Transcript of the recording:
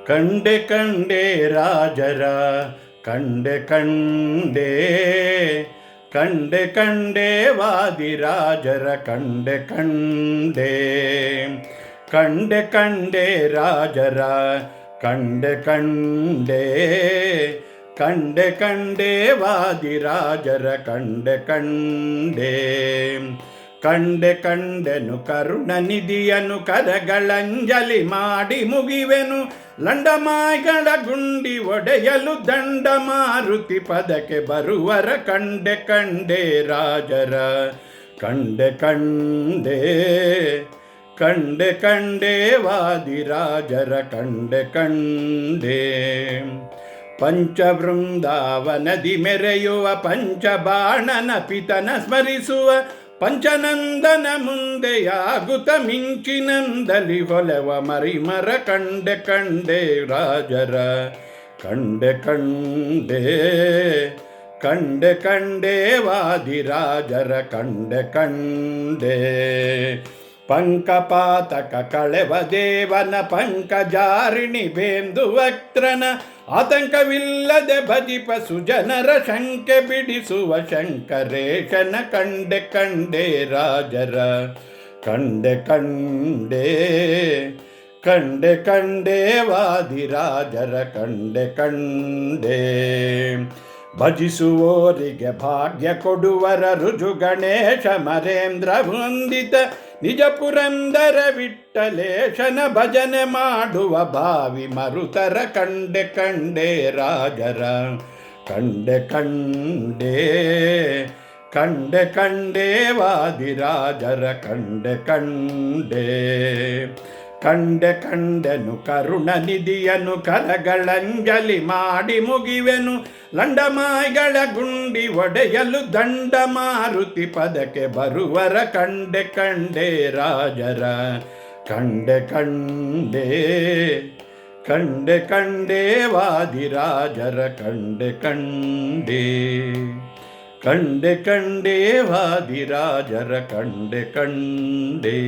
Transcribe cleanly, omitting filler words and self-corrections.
ಕಂಡೆ ಕಂಡೆ ರಾಜರ ಕಂಡೆ ಕಂಡೆ ಕಂಡೆ ಕಂಡೆ ವಾದಿರಾಜರ ಕಂಡೆ ಕಂಡೆ ಕಂಡೆ ಕಂಡೆ ರಾಜರ ಕಂಡೆ ಕಂಡೆ ಕಂಡೆ ಕಂಡೆ ವಾದಿರಾಜರ ಕಂಡೆ ಕಂಡೆ ಕಂಡೆ ಕಂಡೆನು ಕರುಣ ನಿಧಿಯನು ಕರಗಳಂಜಲಿ ಮಾಡಿ ಮುಗಿವೆನು ಲಂಡಮಾಯ್ಗಳ ಗುಂಡಿ ಒಡೆಯಲು ದಂಡ ಮಾರುತಿ ಪದಕ್ಕೆ ಬರುವರ ಕಂಡೆ ಕಂಡೆ ರಾಜರ ಕಂಡೆ ಕಂಡೆ ಕಂಡೆ ಕಂಡೆ ವಾದಿರಾಜರ ಕಂಡೆ ಕಂಡೆ ಪಂಚವೃಂದಾವನದಿ ಮೆರೆಯುವ ಪಂಚಬಾಣನ ಪಿತನ ಸ್ಮರಿಸುವ ಪಂಚನಂದನ ಮುಂದೆಯಾಗುತ್ತ ಮಿಂಚಿನಂದಲಿ ಹೊಲೆವ ಮರಿಮರ ಕಂಡೆ ಕಂಡೆ ರಾಜರ ಕಂಡೆ ಕಂಡೆ ಕಂಡೆ ಕಂಡೆ ವಾದಿರಾಜರ ಕಂಡೆ ಕಂಡೆ ಪಂಕಪಾತಕ ಕಳೆವ ದೇವನ ಪಂಕಜಾರಿಣಿ ಬೇಂದು ವಕ್ತ್ರನ ಆತಂಕವಿಲ್ಲದೆ ಭಜಿಪ ಸುಜನರ ಶಂಕೆ ಬಿಡಿಸುವ ಶಂಕರೇಶನ ಕಂಡೆ ಕಂಡೆ ರಾಜರ ಕಂಡೆ ಕಂಡೆ ಕಂಡೆ ಕಂಡೆ ವಾದಿರಾಜರ ಕಂಡೆ ಕಂಡೆ ಭಜಿಸುವೋರಿಗೆ ಭಾಗ್ಯ ಕೊಡುವರ ರುಜು ಗಣೇಶ ಮರೇಂದ್ರ ವಂದಿತ ನಿಜ ಪುರಂದರ ವಿಠಲೇಶನ ಭಜನೆ ಮಾಡುವ ಭಾವಿ ಮರುತರ ಕಂಡೆ ಕಂಡೆ ರಾಜರ ಕಂಡೆ ಕಂಡೆ ಕಂಡೆ ಕಂಡೆ ವಾದಿರಾಜರ ಕಂಡೆ ಕಂಡೆ ಕಂಡೆ ಕಂಡೆನು ಕರುಣ ನಿಧಿಯನು ಕರಗಳಂಜಲಿ ಮಾಡಿ ಮುಗಿವೆನು ಲಂಡಮಾಯ್ಗಳ ಗುಂಡಿ ಒಡೆಯಲು ದಂಡ ಮಾರುತಿ ಪದಕ್ಕೆ ಬರುವರ ಕಂಡೆ ಕಂಡೆ ರಾಜರ ಕಂಡೆ ಕಂಡೆ ಕಂಡೆ ಕಂಡೆ ವಾದಿರಾಜರ ಕಂಡೆ ಕಂಡೆ ಕಂಡೆ ಕಂಡೆ ವಾದಿರಾಜರ ಕಂಡೆ ಕಂಡೆ